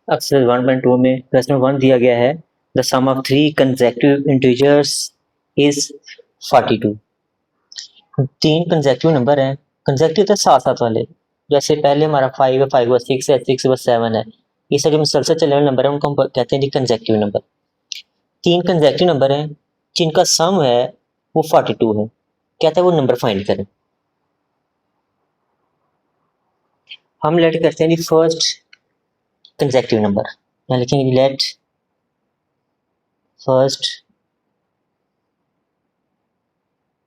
Exercise 1.2 में प्रश्न 1 दिया गया है the sum of 3 consecutive integers is 42। 3 consecutive number हैं, कंसेक्यूटिव तो साथ साथ वाले, जैसे पहले हमारा 5 है, 5 6 है, 6 7 है, ये सब जो मुसलसल चलने वाले नंबर है उनको हम कहते हैं जी कंसेक्यूटिव नंबर। 3 कंसेक्यूटिव नंबर हैं जिनका सम है वो 42 है, कहते हैं वो नंबर फाइंड करें। हम लेट करते हैं जी फर्स्ट कंसेक्यूटिव नंबर, यहाँ लिखेंगे लेट फर्स्ट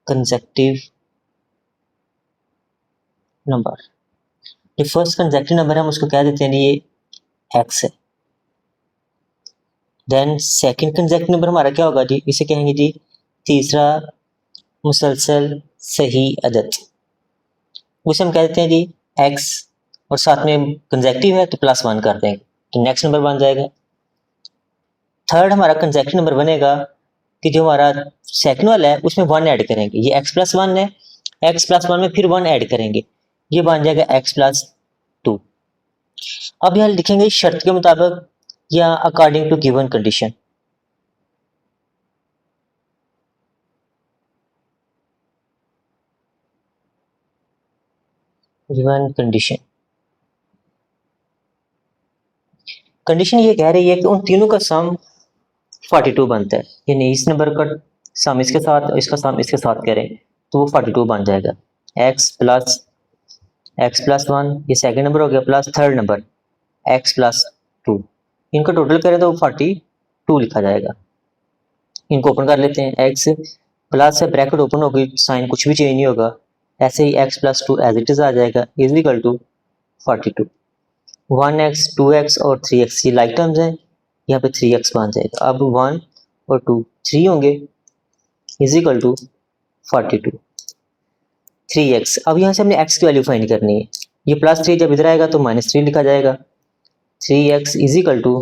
कंसेक्यूटिव नंबर। जो फर्स्ट कंसेक्यूटिव नंबर है हम उसको कह देते हैं ये एक्स है। देन सेकंड कंसेक्यूटिव नंबर हमारा क्या होगा जी, इसे कहेंगे जी तीसरा मुसलसल सही अदद, उसे हम कह देते हैं जी एक्स, और साथ में कंसेक्यूटिव है तो +1 कर देंगे तो नेक्स्ट नंबर बन जाएगा। थर्ड हमारा कंसेक्यूटिव नंबर बनेगा कि जो हमारा सेकंड वाला है उसमें 1 ऐड करेंगे, ये x+1 है, x+1 में फिर 1 ऐड करेंगे, ये बन जाएगा x+2। अब यहाँ लिखेंगे शर्त के मुताबिक या according to given condition. Given condition, condition ये कह रही है कि उन तीनों का सम 42 बनता है, यानी इस नंबर का सम इसके साथ, इसका सम इसके साथ करें तो वो 42 बन जाएगा। x+1 ये सेकंड नंबर हो गया, प्लस थर्ड नंबर x+2, इनको टोटल करें तो 42 लिखा जाएगा। इनको ओपन कर लेते हैं, x प्लस है ब्रैकेट ओपन होगी, साइन कुछ भी चेंज नहीं होगा, ऐसे ही x+2 एज इट इज आ जाएगा is equal to 42। 1x 2x और 3x ये लाइक टर्म्स हैं, यहाँ पे 3x बन जाएगा। अब 1 और 2 3 होंगे इज इक्वल टू 42 3x। अब यहाँ से हमने x की वैल्यू फाइंड करनी है, ये +3 जब इधर आएगा तो -3 लिखा जाएगा। 3x is equal to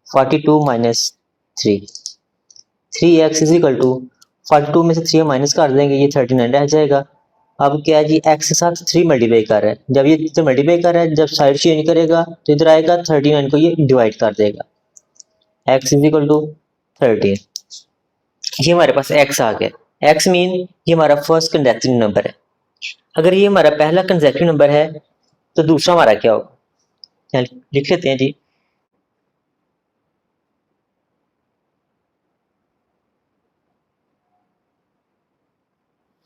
42 minus 3, 3x is equal to 42 में से 3 माइनस कर देंगे, ये 39 रह जाएगा। अब क्या है जी x के साथ 3 मल्टीप्लाई कर रहा है, जब ये इधर मल्टीप्लाई कर रहा है, जब साइड चेंज करेगा तो इधर आएगा 39 को ये डिवाइड कर देगा, x इज इक्वल टू 13। ये हमारे पास x आ गया, x मीन ये हमारा फर्स्ट कंसेक्यूटिव नंबर है। अगर ये हमारा पहला कंसेक्यूटिव नंबर है तो दूसरा हमारा क्या होगा, लिख लेते हैं जी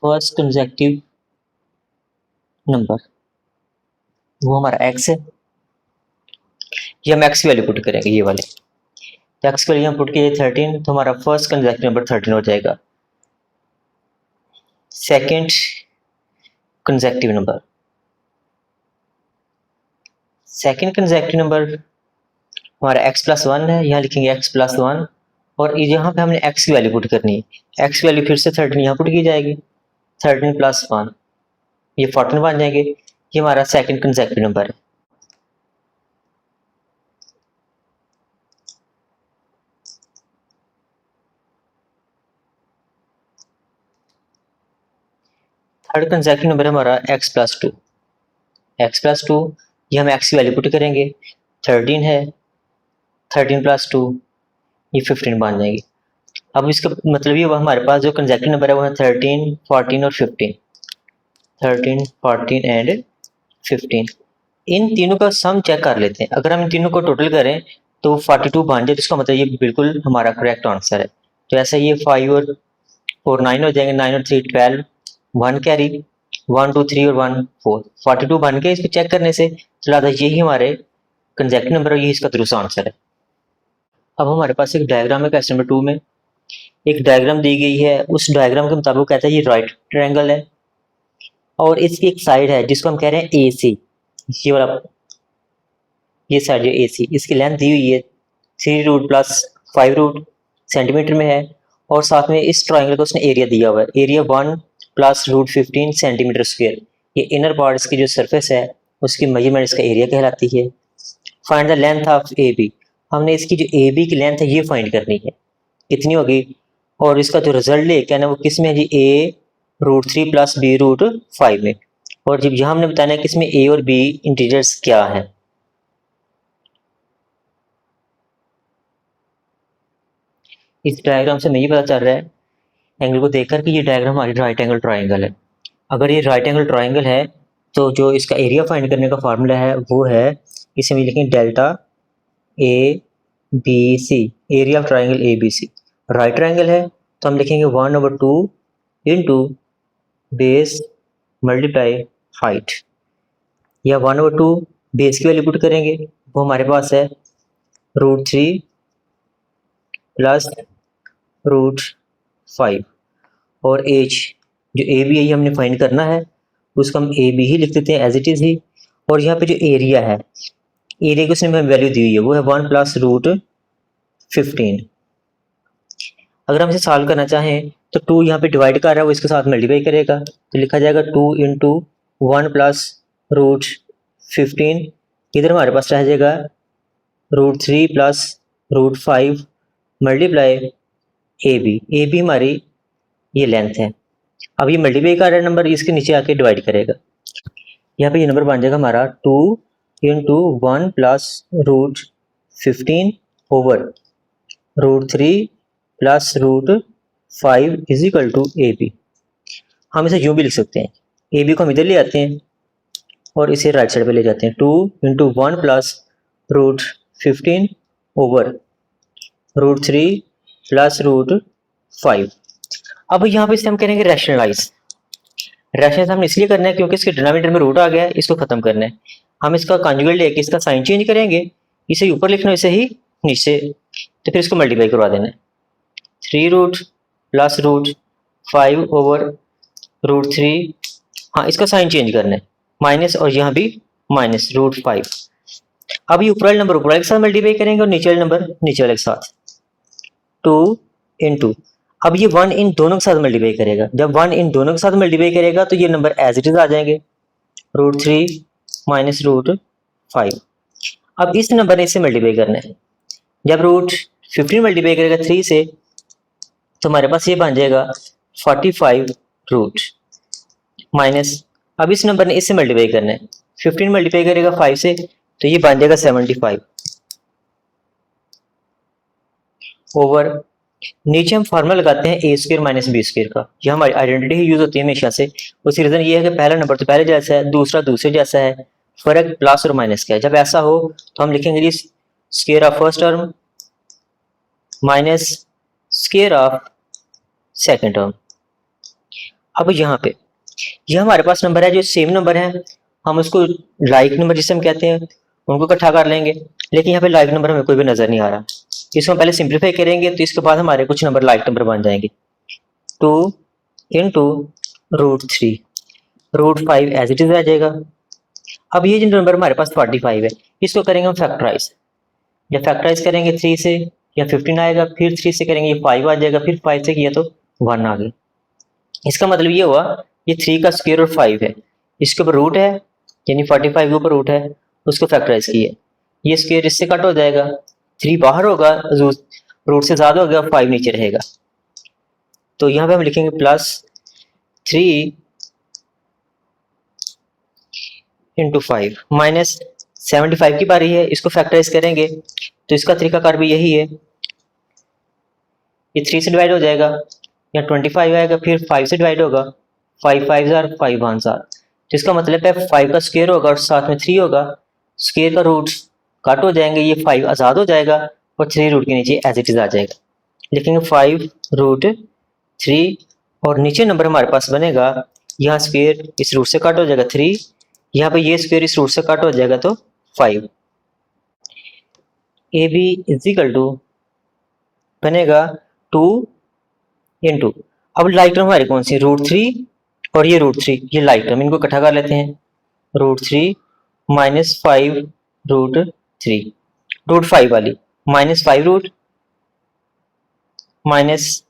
फर्स्ट कंसेक्यूटिव नंबर, वो हमारा x है, ये हम x की वैल्यू पुट करेंगे, ये वाले x की वैल्यू हम पुट किए 13 तो हमारा फर्स्ट कंसेक्यूटिव नंबर 13 हो जाएगा। Second consecutive number, second consecutive number हमारा x+1 है, यहाँ लिखेंगे x+1 और यहाँ पे हमने x की वैल्यू पुट करनी है, x की वैल्यू फिर से 13 यहाँ पुट की जाएगी, 13 + 1 ये 14 बन जाएंगे, ये हमारा सेकंड कंसेक्यूटिव नंबर है। थर्ड कंसेक्यूटिव नंबर है हमारा x+2, x+2 ये हम x की वैल्यू पुट करेंगे, 13 है, 13 + 2 ये 15 बन जाएगी। अब इसका मतलब ये हमारे पास जो कंसेक्यूटिव नंबर है वो है 13 14 और 15, 13 14 एंड 15। इन तीनों का सम चेक कर लेते हैं, अगर हम इन तीनों को टोटल करें तो 42 बन जाए तो इसका मतलब ये बिल्कुल हमारा करेक्ट आंसर है। तो ऐसे ये 5 और 4 9 हो जाएंगे, 9 और 3 12, 1 कैरी 1 2 3 और 1 4 42 बन गए इसको चेक करने से, चला था यही हमारे कंसेक्यूटिव नंबर है, यही इसका दुरुस्त आंसर है। अब हमारे पास एक डायग्राम है क्वेश्चन नंबर 2 में, एक डायग्राम दी गई है, उस डायग्राम के मुताबिक कहता है ये राइट ट्रायंगल है और इसकी एक साइड है जिसको हम कह रहे हैं AC, ये वाला ये साइड जो AC इसकी लेंथ दी हुई है 3 रूट प्लस 5 रूट सेंटीमीटर में है, और साथ में इस ट्रायंगल को उसने एरिया दिया हुआ है, area 1 plus root 15 centimetre square. ये इनर पार्ट इसकी जो सरफेस है उसकी मेजरमेंट इसका एरिया कहलाती है। Find the length of AB, हमने इसकी जो AB की लेंथ है ये फाइंड करनी है, कितनी होगी, और इसका जो रिजल्ट लेके आना वो किस में है जी, A√3 प्लस B√5 में, और जब यहाँ हमने बताना है कि इसमें A और B इंटीजर्स क्या है। इस डायग्राम से हमें ये पता चल रहा है एंगल को देखकर कि ये डायग्राम हमारी राइट एंगल ट्राइंगल है। अगर ये राइट एंगल ट्राइंगल है तो जो इसका एरिया फाइंड करने का फार्मूला है वो है, इसे हम लिखेंगे delta A B C, area of triangle A B C. Right triangle है तो हम लिखेंगे 1/2 इंटू बेस मल्टीप्लाई हाइट, या 1/2 बेस की वैल्यू पुट करेंगे, वो हमारे पास है √3 प्लस √5, और एच जो ए बी है हमने फाइंड करना है, उसको हम ए बी ही लिख देते हैं एज इट इज़ ही। और यहाँ पे जो एरिया है, एरिया की उसने हमें वैल्यू दी हुई है, वो है 1 प्लस √15। अगर हम इसे सॉल्व करना चाहें तो 2 यहाँ पे डिवाइड कर रहा है, वो इसके साथ मल्टीप्लाई करेगा, तो लिखा जाएगा 2 इंटू 1 प्लस √15, इधर हमारे पास रह जाएगा √3 प्लस √5 मल्टीप्लाई ए बी हमारी ये लेंथ है। अब ये मल्टीप्लाई कर रहा है नंबर, इसके नीचे आके डिवाइड करेगा, यहाँ पे ये नंबर बन जाएगा हमारा 2 into 1 plus √15 over √3 plus √5 is equal to A B. हम इसे यूँ भी लिख सकते हैं, ए बी को हम इधर ले आते हैं और इसे राइट साइड पे ले जाते हैं, 2 इंटू 1 प्लस √15 ओवर √3 प्लस √5। अब यहाँ पे इसे हम करेंगे रैशनलाइज। रैशनलाइज हमने इसलिए करना है क्योंकि इसके डिनोमिनेटर में रूट आ गया है, इसको खत्म करना है। हम इसका कॉन्जुगेट लेके इसका साइन चेंज करेंगे, इसे ऊपर लिखना है इसे ही नीचे, तो फिर इसको मल्टीप्लाई करवा देना है, 3 रूट प्लस √5 ओवर √3, हाँ इसका साइन चेंज करना है माइनस, और यहाँ भी माइनस √5। अब ये ऊपर वाले नंबर ऊपर वाले के साथ मल्टीप्लाई करेंगे और नीचे वाले नंबर नीचे वाले के साथ, 2 इंटू, अब ये 1 इन दोनों के साथ मल्टीप्लाई करेगा, जब 1 इन दोनों के साथ मल्टीप्लाई करेगा तो ये नंबर एज इट इज आ जाएंगे, √3 माइनस √5। अब इस नंबर ने इससे मल्टीप्लाई करना है, जब √15 मल्टीप्लाई करेगा 3 से तो हमारे पास ये बन जाएगा 45 रूट माइनस, अब इस नंबर ने इससे मल्टीप्लाई करना है, 15 मल्टीप्लाई करेगा 5 से तो ये बन जाएगा 75 ओवर, नीचे हम फार्मूला लगाते हैं a² माइनस b² का, यह हमारी आइडेंटिटी ही यूज होती है हमेशा से। उसकी रीजन ये है कि पहला नंबर तो पहले जैसा है, दूसरा दूसरे जैसा है, फर्क प्लस और माइनस का है। जब ऐसा हो तो हम लिखेंगे जी square of first term minus square of second term. अब यहाँ पे यह हमारे पास नंबर है जो सेम नंबर है, हम उसको लाइक नंबर जिसे हम कहते हैं उनको इकट्ठा कर लेंगे, लेकिन यहाँ पे लाइक नंबर हमें कोई भी नजर नहीं आ रहा, इसको हम पहले सिंप्लीफाई करेंगे तो इसके बाद हमारे कुछ नंबर लाइक नंबर बन जाएंगे, 2 इंटू √3, √5 एज इट इज आ जाएगा। अब ये जो नंबर हमारे पास 45 है, इसको करेंगे हम फैक्टराइज, जब फैक्टराइज करेंगे 3 से या 15 आएगा, फिर 3 से करेंगे ये 5 आ जाएगा, फिर 5 से किया तो 1 आ गया। इसका मतलब ये हुआ ये 3 का स्क्वायर और 5 है, इसके ऊपर रूट है यानी 45 के ऊपर रूट है, उसको फैक्टराइज किया, ये स्क्वायर इससे कट हो जाएगा, 3 बाहर होगा, रूट से ज्यादा हो गया, 5 नीचे रहेगा, तो यहाँ पे हम लिखेंगे प्लस 3 इंटू 5 माइनस 75 की बारी है, इसको फैक्टराइज करेंगे तो इसका तरीकाकार भी यही है, ये 3 से डिवाइड हो जाएगा या 25 आएगा, फिर 5 से डिवाइड होगा, 5 5 जार 5 1 जार, तो इसका मतलब है 5 का स्क्वायर होगा और साथ में 3 होगा, स्क्वायर का रूट कट हो जाएंगे, ये 5 आजाद हो जाएगा और 3 रूट के नीचे एज इट इज आ जाएगा, लिखेंगे 5 √3 और नीचे नंबर हमारे पास बनेगा, यहाँ स्क्वायर इस रूट से कट हो जाएगा 3, यहाँ पे ये स्क्वायर इस रूट से कट हो जाएगा तो 5, A B is equal to बनेगा 2 इंटू, अब लाइक टर्म हमारी कौन सी, √3 और ये √3, ये लाइक टर्म, इनको इकट्ठा कर लेते हैं, √3 माइनस 5 √3, √5 वाली माइनस 5 रूट माइनस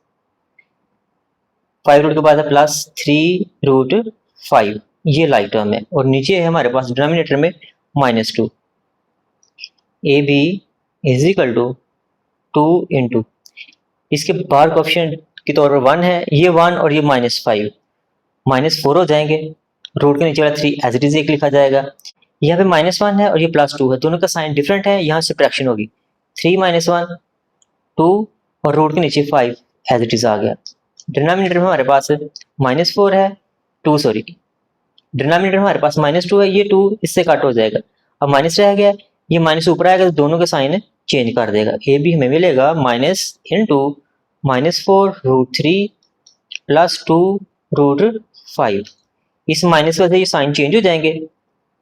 5 रूट के बाद है प्लस 3 √5, ये लाइक टर्म है, और नीचे है हमारे पास डिनोमिनेटर में -2, A B is equal to 2 into, इसके बाहर कोएफिशिएंट के तौर पर 1 है, ये 1 और ये -5 -4 हो जाएंगे, रूट के नीचे वाला 3 एज इट इज एक लिखा जाएगा, यहाँ पे -1 है और ये +2 है, दोनों का साइन डिफरेंट है, यहाँ सब्ट्रैक्शन होगी, 3 - 1 2 और रूट के नीचे 5 एज इट इज आ गया। डिनोमिनेटर में हमारे पास -4 है, 2 सॉरी, डिनोमिनेटर में हमारे पास -2 है, ये 2 इससे कट हो जाएगा, अब माइनस रह गया, ये माइनस ऊपर आएगा तो दोनों के साइन चेंज कर देगा। ए भी हमें मिलेगा माइनस इंटू -4√3 प्लस 2√5। इस माइनस वजह से ये साइन चेंज हो जाएंगे,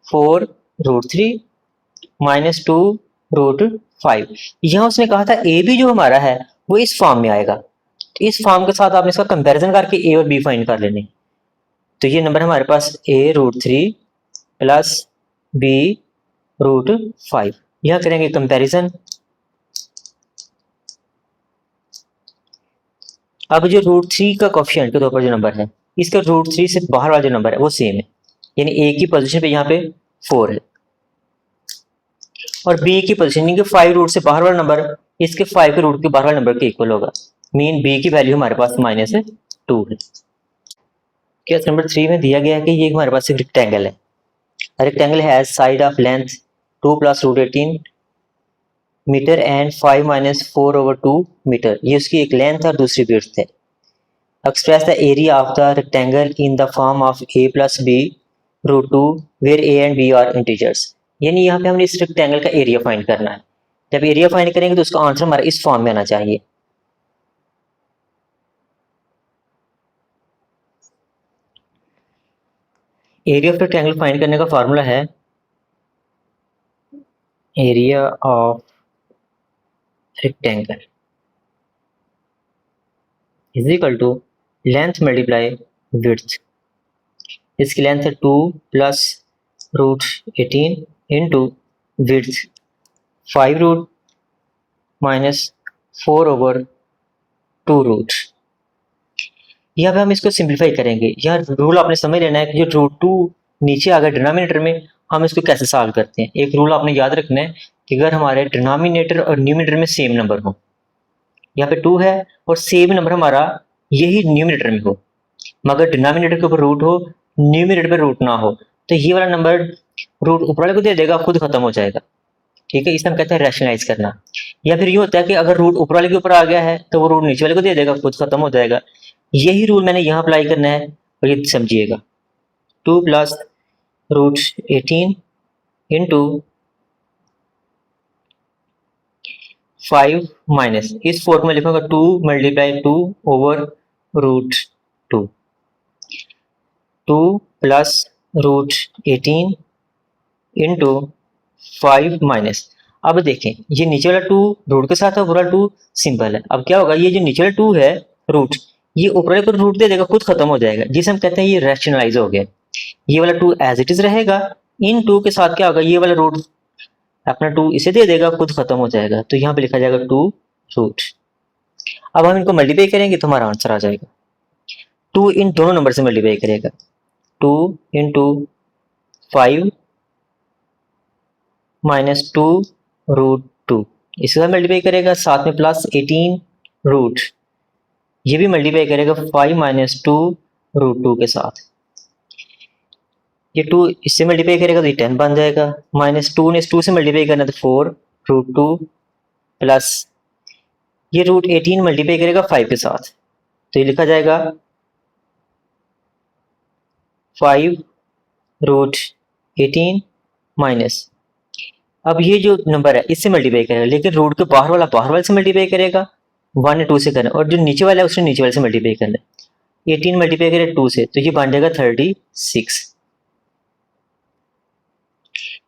4√3 -2√5। यहाँ उसने कहा था ए भी जो हमारा है वो इस फॉर्म में आएगा, तो इस फॉर्म के साथ आपने इसका कंपैरिजन करके ए और बी फाइंड कर लेने। तो ये नंबर हमारे पास a√3 प्लस b√5, यह करेंगे कंपैरिजन। अब जो √3 का कोफिशिएंट के तौर पर जो नंबर है, इसका √3 से बाहर वाला जो नंबर है वो सेम है, यानी a की पोजीशन पे यहाँ पे 4 है, और b की पोजीशन के 5 रूट से बाहर वाला नंबर इसके 5 के रूट के बाहर वाले नंबर के इक्वल होगा, मीन b की वैल्यू हमारे पास -2 है। केस नंबर 3 में दिया गया है कि ये हमारे पास एक रेक्टेंगल है, rectangle has side of length 2 + √18 metre and 5 - 4/2 metre, ये उसकी एक लेंथ और दूसरी विड्थ है। Express the area of the rectangle in the form of a + b√2 where a and b are integers, यानी यहाँ पे हमने इस रेक्टेंगल का एरिया फाइंड करना है। जब एरिया फाइंड करेंगे तो उसका आंसर हमारा इस फॉर्म में आना चाहिए। एरिया ऑफ रेक्टेंगल फाइंड करने का फार्मूला है area of rectangle is equal to length multiply width. इसकी लेंथ है 2 + √18 इंटू विड्थ 5 - 4/2 यहाँ पे हम इसको सिंप्लीफाई करेंगे। यहाँ रूल आपने समझ लेना है कि जो √2 नीचे आ गया डिनोमिनेटर में, हम इसको कैसे सॉल्व करते हैं। एक रूल आपने याद रखना है कि अगर हमारे डिनोमिनेटर और न्यूमिनेटर में सेम नंबर हो, यहाँ पे 2 है और सेम नंबर हमारा यही न्यूमिनेटर में हो, मगर डिनोमिनेटर के ऊपर रूट हो, न्यूमिनेटर पे रूट ना हो, तो ये वाला नंबर रूट ऊपर वाले को दे देगा, खुद खत्म हो जाएगा। ठीक है, इसे हम कहते हैं रैशनलाइज करना। या फिर ये होता है कि अगर रूट ऊपर वाले के ऊपर आ गया है तो वो रूट नीचे वाले को दे देगा, खुद खत्म हो जाएगा। यही रूल मैंने यहाँ अप्लाई करना है और ये समझिएगा। 2 + √18 इंटू 5 - इस फोर्थ में लिखूंगा 2 × 2/√2, 2 + √18 इंटू 5 - अब देखें ये नीचे वाला 2 रूट के साथ है, ऊपर वाला 2 सिंपल है। अब क्या होगा, ये जो नीचे वाला 2 है रूट, ये ऊपर वाले को रूट दे देगा, खुद खत्म हो जाएगा, जिसे हम कहते हैं ये रैशनलाइज हो गया। ये वाला 2 एज इट इज रहेगा, इन 2 के साथ क्या होगा, ये वाला रूट अपना 2 इसे दे देगा, खुद खत्म हो जाएगा, तो यहाँ पे लिखा जाएगा 2 रूट। अब हम इनको मल्टीप्लाई करेंगे तो हमारा आंसर आ जाएगा। 2 इन दोनों नंबर से मल्टीप्लाई करेगा, 2 × 5 - 2√2, इसके साथ मल्टीप्लाई करेगा, साथ में प्लस 18 रूट, ये भी मल्टीप्लाई करेगा 5 - 2√2 के साथ। ये 2 इससे मल्टीप्लाई करेगा तो ये 10 बन जाएगा, -2 ने इस 2 से मल्टीप्लाई करना तो 4√2 प्लस ये √18 मल्टीप्लाई करेगा 5 के साथ, तो ये लिखा जाएगा 5√18 माइनस, अब ये जो नंबर है इससे मल्टीप्लाई करेगा, लेकिन रूट के बाहर वाले से मल्टीप्लाई करेगा, 1 ने 2 से करना, और जो नीचे वाला है उसने नीचे वाले से मल्टीप्लाई करना। 18 मल्टीप्लाई करेगा 2 से तो ये बन जाएगा 36।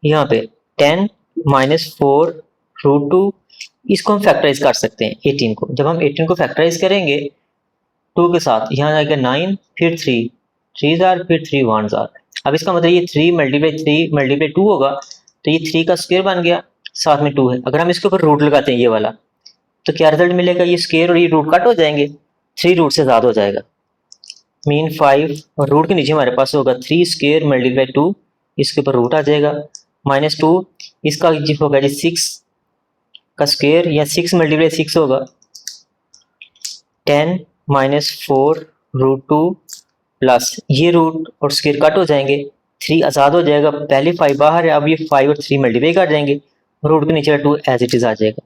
यहाँ पे 10 - 4√2, इसको हम फैक्टराइज कर सकते हैं 18 को। जब हम 18 को फैक्टराइज करेंगे 2 के साथ, यहाँ आएगा 9, फिर 3 3 फिर 3 1 जार। अब इसका मतलब ये 3 × 2 होगा, तो ये 3 का स्क्वायर बन गया, साथ में 2 है। अगर हम इसके ऊपर रूट लगाते हैं ये वाला, तो क्या रिजल्ट मिलेगा, ये स्क्वायर और ये रूट कट हो जाएंगे, 3 रूट से ज़्यादा हो जाएगा, मीन 5, और रूट के नीचे हमारे पास होगा 3 स्क्वायर × 2, इसके ऊपर रूट आ जाएगा, -2, इसका जो होगा जी 6 का स्क्वायर, या 6 × 6 होगा, 10 - 4√2 प्लस ये रूट और स्क्वायर कट हो जाएंगे, 3 आज़ाद हो जाएगा, पहले 5 बाहर है, अब ये 5 और 3 मल्टीप्लाई कर जाएंगे, रूट के नीचे 2 एज इट इज आ जाएगा।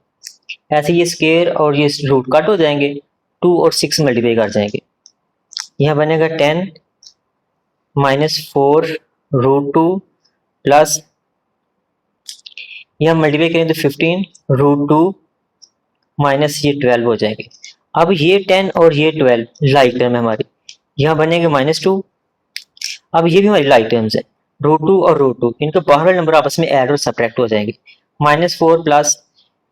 ऐसे ये स्केयर और ये रूट कट हो जाएंगे, 2 और 6 मल्टीप्लाई कर जाएंगे। यहाँ बनेगा 10 -4√2 प्लस, यहाँ मल्टीप्लाई करें तो 15√2 माइनस ये 12 हो जाएंगे। अब ये 10 और ये 12 लाइक टर्म है हमारी, यहाँ बनेंगे -2। अब ये भी हमारी लाइक टर्म्स है, √2 और √2, इनके बाहर वाले नंबर आपस में ऐड और सब्ट्रैक्ट हो जाएंगे। -4 प्लस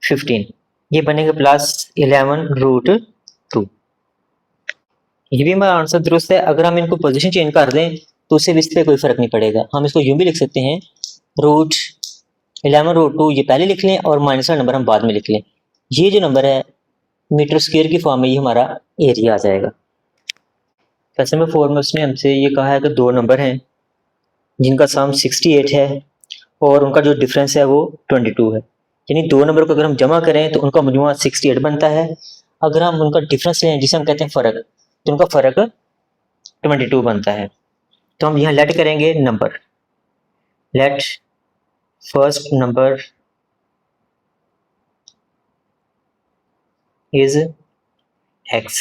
15 ये बनेंगे +11√2। ये भी हमारा आंसर दुरुस्त है। अगर हम इनको पोजीशन चेंज कर दें तो उससे भी इस पर कोई फर्क नहीं पड़ेगा। हम इसको यूं भी लिख सकते हैं, √11√2 ये पहले लिख लें और माइनस का नंबर हम बाद में लिख लें। ये जो नंबर है मीटर स्क्वायर की फॉर्म में ये हमारा एरिया आ जाएगा। क्वेश्चन नंबर 4 में उसने हमसे ये कहा है कि दो नंबर हैं जिनका सम 68 है और उनका जो डिफरेंस है वो 22 है। यानी दो नंबर को अगर हम जमा करें तो उनका मजमुआ 68 बनता है। अगर हम उनका डिफरेंस लें जिसे हम कहते हैं फ़र्क, तो उनका फ़र्क 22 बनता है। तो हम यहाँ लेट करेंगे number, let first number is x,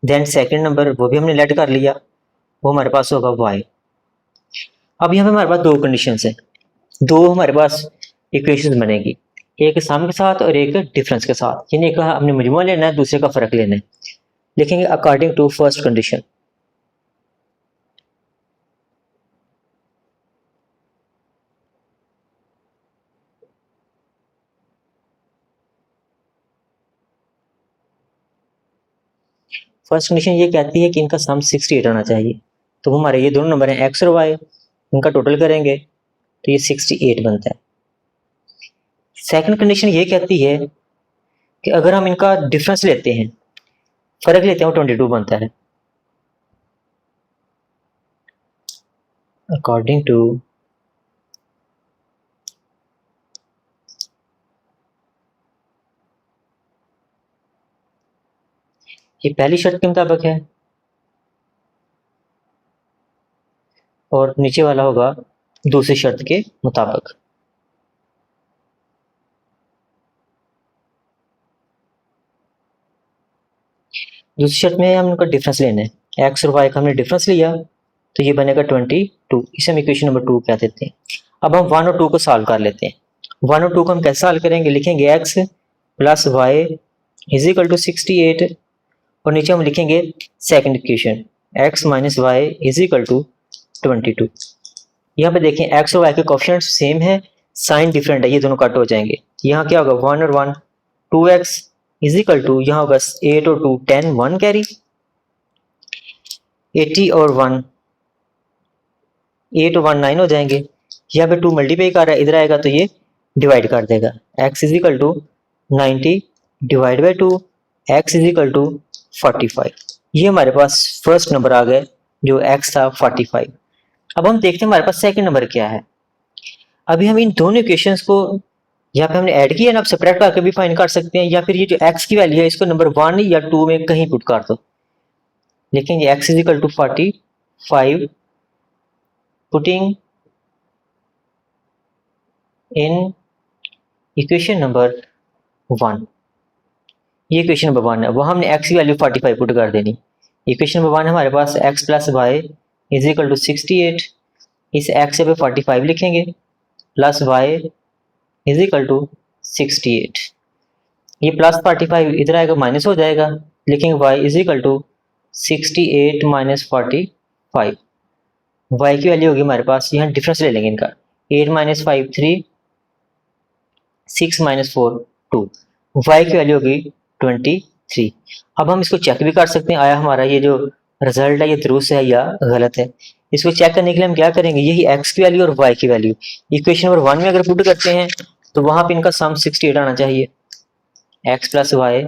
then second number वो भी हमने लेट कर लिया, वो हमारे पास होगा y। अब यहाँ पे हमारे पास दो कंडीशंस हैं, दो हमारे पास इक्वेशंस बनेगी, एक सम के साथ और एक डिफरेंस के साथ। यानी एक का हमने मजमुआ लेना है, दूसरे का फ़र्क लेना है। लिखेंगे according to first condition. First condition ये कहती है कि इनका सम 68 आना चाहिए। तो हमारे ये दोनों नंबर हैं x और y, इनका टोटल करेंगे तो ये 68 बनता है। सेकंड कंडीशन ये कहती है कि अगर हम इनका डिफरेंस लेते हैं, फर्क लेते हैं, वो 22 बनता है। अकॉर्डिंग टू ये पहली शर्त के मुताबिक है और नीचे वाला होगा दूसरी शर्त के मुताबिक। दूसरी शर्त में हम उनका डिफरेंस लेना है, एक्स और वाई का हमने डिफरेंस लिया तो ये बनेगा 22, इसे हम इक्वेशन नंबर 2 कह देते हैं। अब हम 1 और 2 को सॉल्व कर लेते हैं। 1 और 2 को हम कैसे सॉल्व करेंगे, लिखेंगे x plus Y is equal to 68 और नीचे हम लिखेंगे second equation x minus Y is equal to 22। यहाँ पे देखें x और y के कोफिशिएंट सेम है, साइन डिफरेंट है, ये दोनों कट हो जाएंगे। यहाँ क्या होगा 1 और 1 2x इज इक्वल टू, यहाँ होगा 8 और 2 10 1 कैरी, 80 और 1 8 और 1 9 हो जाएंगे। यहाँ पे 2 मल्टीप्लाई कर रहा है, इधर आएगा तो ये डिवाइड कर देगा। x is equal to 90 divide by 2, x is equal to 45। ये हमारे पास फर्स्ट नंबर आ गए जो x था 45। अब हम देखते हैं हमारे पास सेकंड नंबर क्या है। अभी हम इन दोनों इक्वेशंस को यहाँ पे हमने ऐड किया ना, आप सब्ट्रैक्ट करके भी फाइंड कर सकते हैं, या फिर ये जो x की वैल्यू है इसको नंबर 1 या 2 में कहीं पुट कर दो। लिखेंगे x is equal to 45 putting in equation number 1। ये इक्वेशन नंबर 1 है, वो हमने x की वैल्यू 45 पुट कर देनी। इक्वेशन नंबर 1 हमारे पास x plus Y is equal to 68, इस x पे 45 लिखेंगे plus Y is equal to 68। ये प्लस 45 इधर आएगा माइनस हो जाएगा, लिखेंगे y is equal to 68 minus 45। y की वैल्यू होगी हमारे पास, यहाँ डिफरेंस ले लेंगे इनका, 8 माइनस 5 3, 6 माइनस 4 2, y की वैल्यू होगी 23। अब हम इसको चेक भी कर सकते हैं, आया हमारा ये जो रिजल्ट है ये दुरुस्त है या गलत है। इसको चेक करने के लिए हम क्या करेंगे, यही x की वैल्यू और y की वैल्यू इक्वेशन नंबर 1 में अगर पुट करते हैं तो वहां पे इनका सम 68 आना चाहिए। x plus Y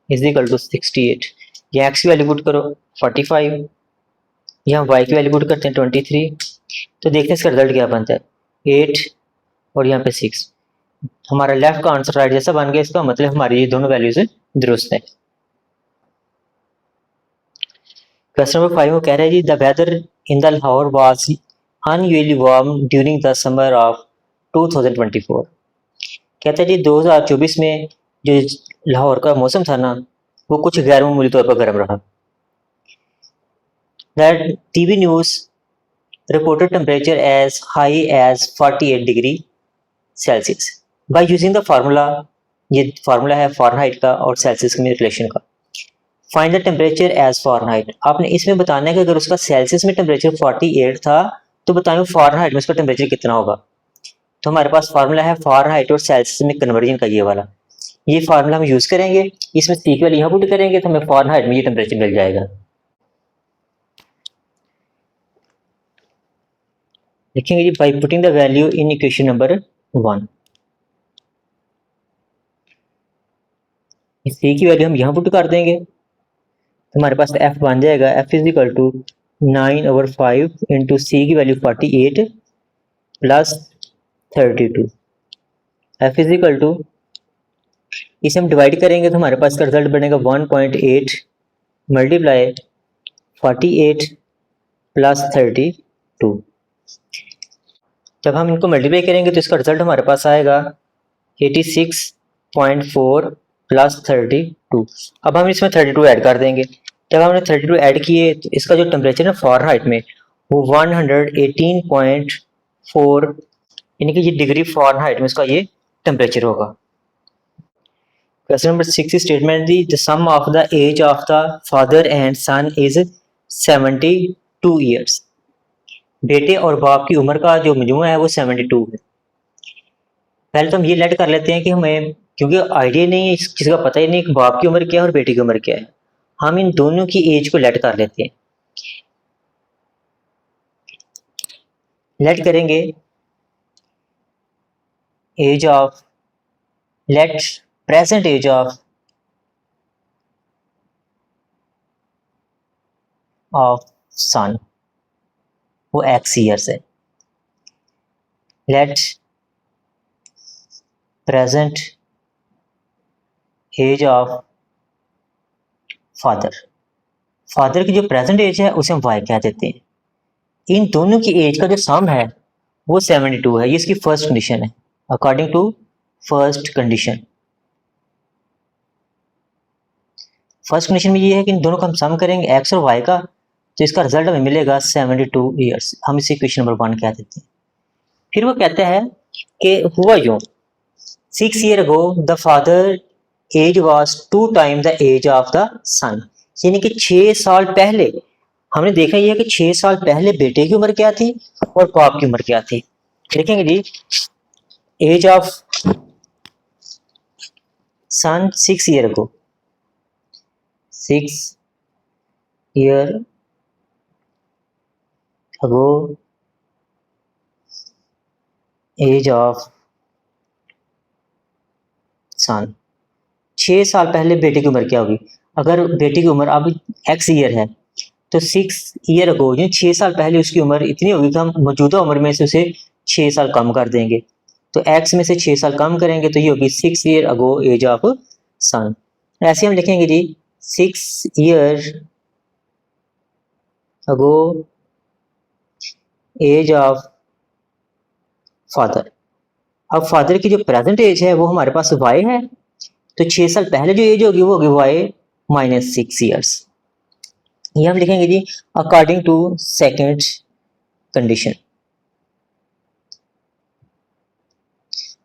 is equal to 68, ये x की वैल्यू पुट करो 45, यहाँ y की वैल्यू पुट करते हैं 23, तो देखते हैं इसका रिजल्ट क्या बनता है 8 और यहाँ पे 6। हमारा लेफ्ट का आंसर राइट जैसा बन गया, इसका मतलब हमारी ये दोनों वैल्यूज दुरुस्त है। क्वेश्चन नंबर 5 वो कह रहा है जी the weather in the Lahore was unusually warm during the summer of 2024। कहता है जी 2024 में जो लाहौर का मौसम था ना वो कुछ गैर मामूली तौर पर गर्म रहा। That TV news reported temperature as high as 48 degree Celsius by using the formula, ये फार्मूला है फ़ारेनहाइट का और सेल्सियस में रिलेशन का। Find the temperature as Fahrenheit, आपने इसमें बताना है कि अगर उसका सेल्सियस में टेम्परेचर 48 था तो बताएं फ़ारेनहाइट में उसका टेम्परेचर कितना होगा। तो हमारे पास फार्मूला है फ़ारेनहाइट और सेल्सियस में कन्वर्जन का, ये वाला, ये फार्मूला हम यूज़ करेंगे, इसमें सी की वैल्यू यहाँ पुट करेंगे तो हमें फ़ारेनहाइट में ये टेम्परेचर मिल जाएगा। लिखेंगे जी by putting the value in equation number 1, C की वैल्यू हम यहाँ पुट कर देंगे तो हमारे पास f बन जाएगा f is equal to 9/5 into C की value 48 plus 32। f is equal to, इसे हम डिवाइड करेंगे तो हमारे पास का रिजल्ट बनेगा 1.8 मल्टीप्लाई 48 प्लस 32। जब हम इनको मल्टीप्लाई करेंगे तो इसका रिजल्ट हमारे पास आएगा 86.4 प्लस 32। अब हम इसमें 32 ऐड कर देंगे। जब हमने 32 ऐड किए तो इसका जो टेम्परेचर है फ़ारेनहाइट में वो 118.4 यानी कि ये डिग्री फ़ारेनहाइट में इसका ये टेम्परेचर होगा। क्वेश्चन नंबर 6 स्टेटमेंट दी the sum of the age of the father and son is 72 years. बेटे और बाप की उम्र का जो मजमू है वो 72 है। पहले तो हम ये लेट कर लेते हैं कि हमें, क्योंकि आइडिया नहीं है, किसी का पता ही नहीं कि बाप की उम्र क्या है और बेटे की उम्र क्या है, हम इन दोनों की एज को लेट कर लेते हैं। लेट करेंगे age of, let present age of son वो x ईयर्स है। Let present age of father, father की जो प्रेजेंट एज है उसे हम y कह देते हैं। इन दोनों की एज का जो सम है वो 72 है, ये इसकी फर्स्ट कंडीशन है according to first condition. First condition में ये है कि इन दोनों का हम सम करेंगे x और y का तो इसका रिजल्ट हमें मिलेगा 72 ईयर्स, हम इसे इक्वेशन नंबर 1 कह देते हैं। फिर वो कहता है कि हुआ यूं 6 year ago the father age was 2 time the age of the son, यानी कि 6 साल पहले हमने देखा ये है कि 6 साल पहले बेटे की उम्र क्या थी और बाप की उम्र क्या थी। देखेंगे जी age of son 6 year ago, 6 year ago age of son, 6 साल पहले बेटे की उम्र क्या होगी। अगर बेटे की उम्र अब x ईयर है तो 6 ईयर अगो यानी 6 साल पहले उसकी उम्र इतनी होगी कि हम मौजूदा उम्र में से उसे 6 साल कम कर देंगे, तो x में से 6 साल कम करेंगे तो ये होगी 6 year ago age of son. ऐसे हम लिखेंगे जी 6 year ago age of father. अब फादर की जो प्रेजेंट एज है वो हमारे पास y है, तो 6 साल पहले जो एज होगी वो होगी y माइनस 6 ईयर्स। ये हम लिखेंगे जी अकॉर्डिंग टू सेकेंड कंडीशन।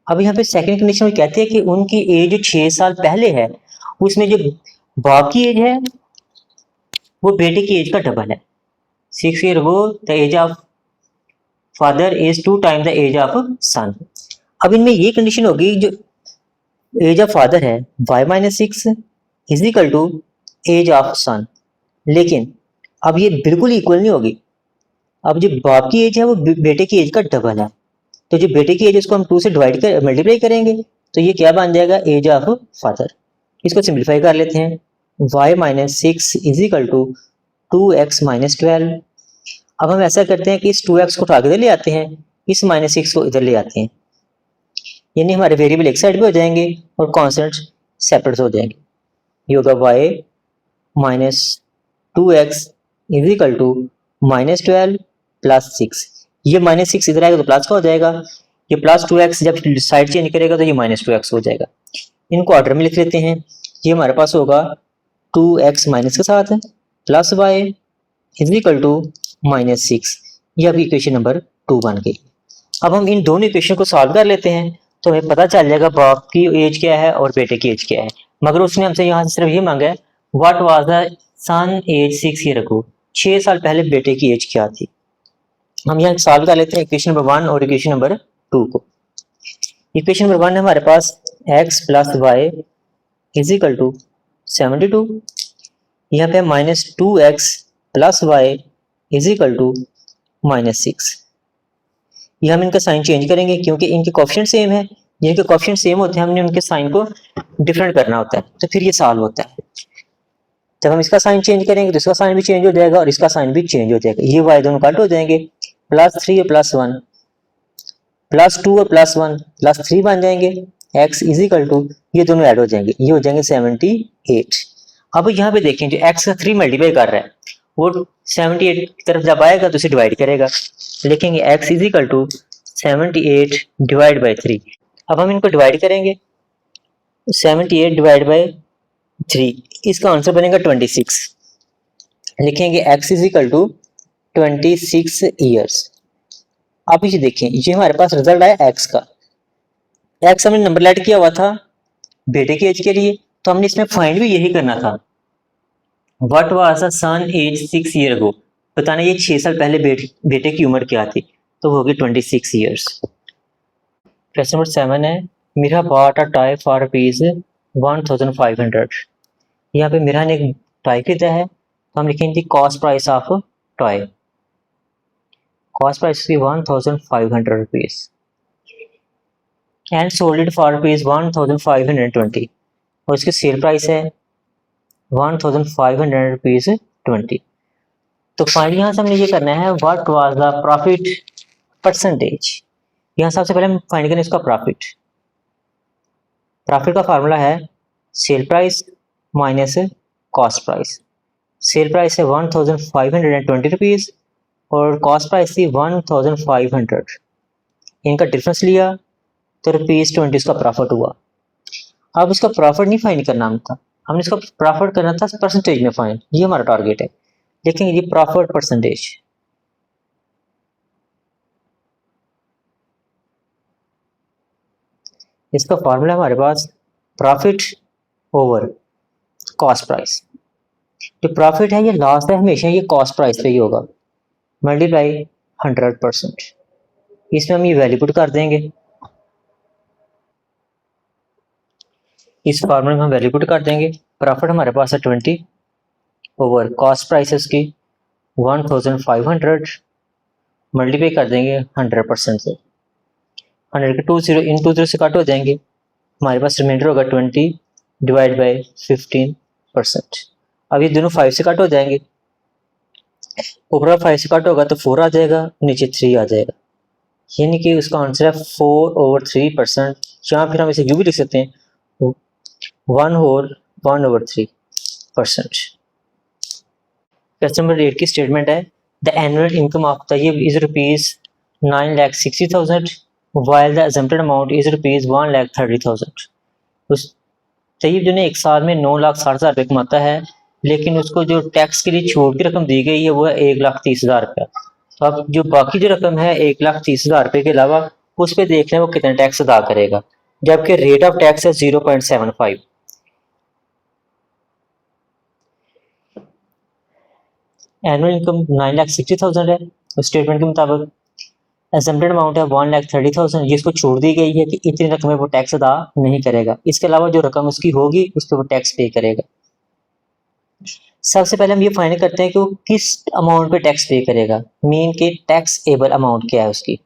अब यहाँ पे सेकेंड कंडीशन में कहते हैं कि उनकी एज जो 6 साल पहले है उसमें जो बाप की एज है वो बेटे की एज का डबल है। 6 year ago the age of father is 2 time the age of son. अब इनमें ये कंडीशन होगी जो एज ऑफ फादर है y minus 6 is equal to age of son, लेकिन अब ये बिल्कुल इक्वल नहीं होगी। अब जो बाप की एज है वो बेटे की एज का डबल है, तो जो बेटे की एज उसको हम 2 से डिवाइड कर मल्टीप्लाई करेंगे तो ये क्या बन जाएगा एज ऑफ फादर। इसको सिंप्लीफाई कर लेते हैं, y minus 6 is equal to 2x minus 12। अब हम ऐसा करते हैं कि इस 2x को उठा के इधर ले आते हैं, इस माइनस 6 को इधर ले आते हैं, यानी हमारे वेरिएबल एक साइड पे हो जाएंगे और कॉन्स्टेंट सेपरेट हो जाएंगे। ये होगा y minus 2x is equal to minus 12 plus 6। ये माइनस 6 इधर आएगा तो प्लस का हो जाएगा, ये प्लस 2x जब साइड चेंज करेगा तो ये माइनस 2x हो जाएगा। इनको ऑर्डर में लिख लेते हैं। ये हमारे पास होगा 2x माइनस के साथ plus Y is equal to -6। ये अभी इक्वेशन नंबर 2 बन गई। अब हम इन दोनों इक्वेशन को सॉल्व कर लेते हैं तो हमें पता चल जाएगा बाप की एज क्या है और बेटे की एज क्या है। मगर उसने हमसे यहाँ से सिर्फ ये मांगा है what was the son age 6 year ago, 6 साल पहले बेटे की एज क्या थी। हम यहाँ सॉल्व कर लेते हैं इक्वेशन नंबर 1 और इक्वेशन नंबर 2 को। इक्वेशन नंबर 1 है हमारे पास x plus Y is equal to 72। यहाँ पे -2x plus Y is equal to -6। ये हम इनका साइन चेंज करेंगे क्योंकि इनके कोफिशिएंट सेम है। जिनके कोफिशिएंट सेम होते हैं हमने उनके साइन को डिफरेंट करना होता है, तो फिर ये सॉल्व होता है। जब हम इसका साइन चेंज करेंगे तो इसका साइन भी चेंज हो जाएगा और इसका साइन भी चेंज हो जाएगा। ये वाई दोनों कट हो जाएंगे, +3 और +1, +2 और +1 +3 बन जाएंगे। x इज इक्वल टू ये दोनों ऐड हो जाएंगे, ये हो जाएंगे 78। अब यहाँ पे देखें जो x का 3 मल्टीप्लाई कर रहा है वो 78 की तरफ जब आएगा तो इसे डिवाइड करेगा, लिखेंगे x is equal to 78 divide by 3। अब हम इनको डिवाइड करेंगे 78 डिवाइड बाई 3, इसका आंसर बनेगा 26। लिखेंगे x is equal to 26 years. अब ये देखें ये हमारे पास रिजल्ट आया x का। x हमने नंबर लेट किया हुआ था बेटे की एज के लिए, तो हमने इसमें फाइंड भी यही करना था what was the son age 6 year ago, बताना ये 6 साल पहले बेटे की उम्र क्या थी, तो वो होगी 26 ईयर्स। क्वेश्चन नंबर 7 है Meera bought a toy for ₹1500। यहाँ पे मीरा ने एक टॉय खरीदा है तो हम लिखेंगे cost price of toy. Cost price की ₹1500 एंड सोल्ड इट फॉर ₹1520 और इसकी सेल प्राइस है ₹1520। तो फाइनली यहाँ से हमने ये करना है what was the profit percentage. यहाँ सबसे पहले हम फाइंड करें इसका प्रॉफिट। प्रॉफिट का फार्मूला है sale price minus cost price. Sale price है ₹1520 और कॉस्ट प्राइस थी 1500। इनका डिफरेंस लिया तो ₹20 इसका प्रॉफिट हुआ। अब इसका प्रॉफिट नहीं फाइंड करना हमने इसका प्रॉफिट करना था परसेंटेज में फाइंड, ये हमारा टारगेट है। देखेंगे ये प्रॉफिट परसेंटेज, इसका फॉर्मूला हमारे पास प्रॉफिट ओवर कॉस्ट प्राइस। जो प्रॉफिट है ये लॉस है हमेशा ये कॉस्ट प्राइस पे ही होगा, मल्टीप्लाई 100%। इसमें हम ये वैल्यू पुट कर देंगे, इस फॉर्मूले में हम वैल्यू पुट कर देंगे। प्रॉफिट हमारे पास है 20 ओवर कॉस्ट प्राइसेस की 1500 मल्टीप्लाई कर देंगे 100% से। 100 के 2 0 इन 2 0 से कट हो जाएंगे, हमारे पास रिमाइंडर होगा 20 डिवाइड बाई 15%। अब ये दोनों 5 से कट हो जाएंगे, ऊपर 5 से कट होगा तो 4 आ जाएगा, नीचे 3 आ जाएगा, यानी कि उसका आंसर है 4/3%। या फिर हम इसे यूं भी लिख सकते हैं 1/3%। क्वेश्चन नंबर 8 की स्टेटमेंट है the annual income of Tayyab is ₹9,60,000 while the assumpted amount is ₹1,30,000। उस तैयब जो ने एक साल में 9,60,000 कमाता है, लेकिन उसको जो टैक्स के लिए छूट की रकम दी गई है वो है 1,30,000 रुपया। तो अब जो बाकी जो रकम है 1,30,000 रुपये के अलावा उस पर देख लें वो कितना टैक्स अदा करेगा, जबकि रेट ऑफ टैक्स है 0.75। एनुअल इनकम 9,60,000 है, स्टेटमेंट के मुताबिक असम्प्टेड अमाउंट है 1,30,000, जिसको छोड़ दी गई है कि इतनी रकम में वो टैक्स अदा नहीं करेगा, इसके अलावा जो रकम उसकी होगी उस पर वो टैक्स पे करेगा। सबसे पहले हम ये फाइंड करते हैं कि वो किस अमाउंट पे टैक्स पे करेगा, मीन के टैक्स एबल अमाउंट क्या है उसकी।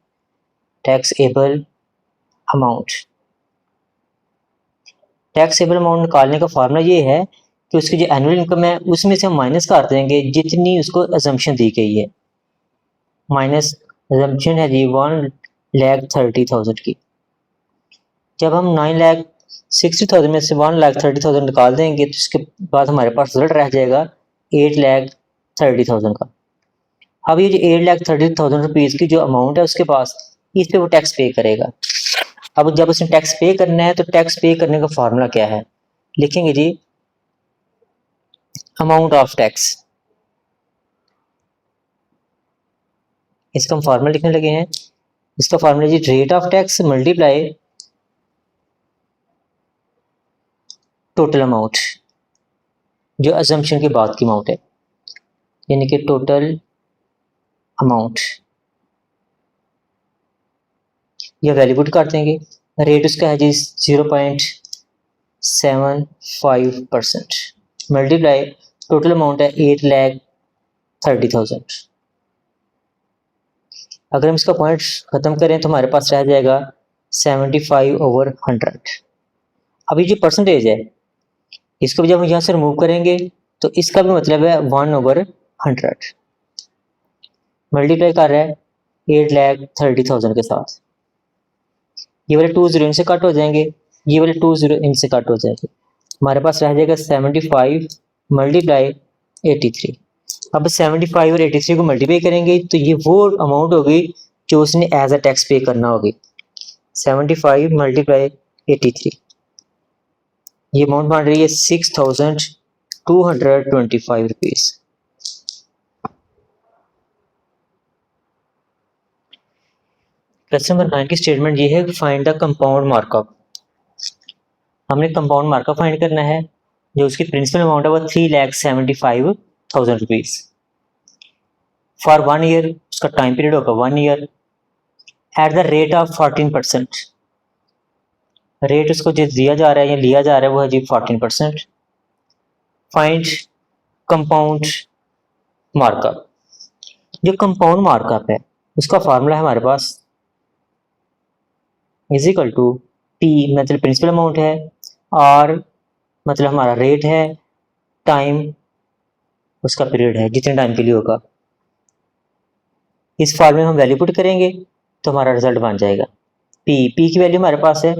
Tax able amount, tax able amount निकालने का फार्मूला ये है कि उसकी जो एनुअल इनकम है उसमें से हम माइनस कर देंगे जितनी उसको अजम्पशन दी गई है, माइनस अजम्पशन है जी 1,30,000 की। जब हम 9,60,000 में से 1,30,000 निकाल देंगे तो इसके बाद हमारे पास रिजल्ट रह जाएगा 8,30,000 का। अब ये जो 8,30,000 रुपीज़ की जो अमाउंट है उसके पास, इस पे वो टैक्स पे करेगा। अब जब उसने टैक्स पे करना है तो टैक्स पे करने का फॉर्मूला क्या है, लिखेंगे जी अमाउंट ऑफ टैक्स, इसका हम फॉर्मूला लिखने लगे हैं। इसका फॉर्मूला जी rate of tax multiply total amount, जो अजम्पशन के बाद की अमाउंट है, यानी कि टोटल अमाउंट, यह वैल्यू पुट कर देंगे। रेट उसका है जी 0.75% मल्टीप्लाई टोटल अमाउंट है 8,30,000। अगर हम इसका पॉइंट खत्म करें तो हमारे पास रह जाएगा 75/100। अभी जो परसेंटेज है इसको भी जब हम यहाँ से रिमूव करेंगे तो इसका भी मतलब है 1/100 मल्टीप्लाई कर रहा है 8,30,000 के साथ। ये वाले 2 0 इनसे कट हो जाएंगे, ये वाले 2 0 इनसे कट हो जाएंगे, हमारे पास रह जाएगा 75 मल्टीप्लाई 83। अब 75 और 83 को मल्टीप्लाई करेंगे तो ये वो अमाउंट होगी जो उसने एज अ टैक्स पे करना होगी। 75 मल्टीप्लाई 83, ये अमाउंट बन रही है 6,225 रुपीज। क्वेश्चन नंबर 9 की स्टेटमेंट ये है, फाइंड द कंपाउंड मार्कअप। हमने कंपाउंड मार्कअप फाइंड करना है, जो उसकी प्रिंसिपल अमाउंट है वो 3,75,000 रुपीज। फॉर 1 ईयर, उसका टाइम पीरियड होगा 1 year, at the rate of 14%। Rate उसको जो दिया जा रहा है या लिया जा रहा है वो है जी 14%। Find compound markup. जो कंपाउंड मार्कअप है उसका फार्मूला है हमारे पास इज इक्वल टू पी, मतलब प्रिंसिपल अमाउंट है, और मतलब हमारा रेट है, टाइम उसका पीरियड है, जितने टाइम के लिए होगा। इस फार्मूले में हम वैल्यू पुट करेंगे तो हमारा रिजल्ट बन जाएगा पी की वैल्यू हमारे पास है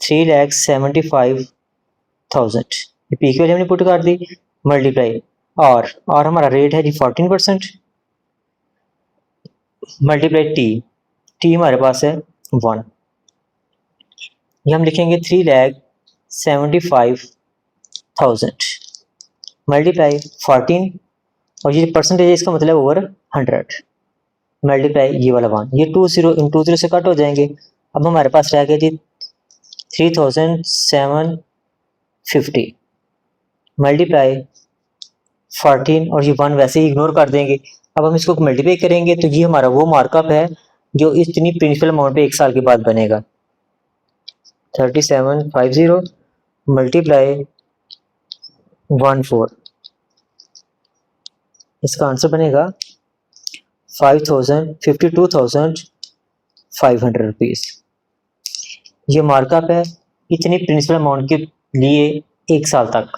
3,75,000। पी की वैल्यू हमने पुट कर दी, मल्टीप्लाई और हमारा रेट है जी 14% मल्टीप्लाई टी हमारे पास है 1। ये हम लिखेंगे 3,75,000 मल्टीप्लाई 14, और ये परसेंटेज है इसका मतलब ओवर 100 मल्टीप्लाई ये वाला 1। ये 2 0 इन 2 0 से कट हो जाएंगे। अब हमारे पास रह गया जी 3,750 मल्टीप्लाई 14, और ये 1 वैसे ही इग्नोर कर देंगे। अब हम इसको मल्टीप्लाई करेंगे तो ये हमारा वो मार्कअप है जो इतनी प्रिंसिपल अमाउंट पे 1 साल के बाद बनेगा। 3,750 मल्टीप्लाई 14, इसका आंसर बनेगा 52,500 रुपीज। ये मार्कअप है इतनी प्रिंसिपल अमाउंट के लिए 1 साल तक।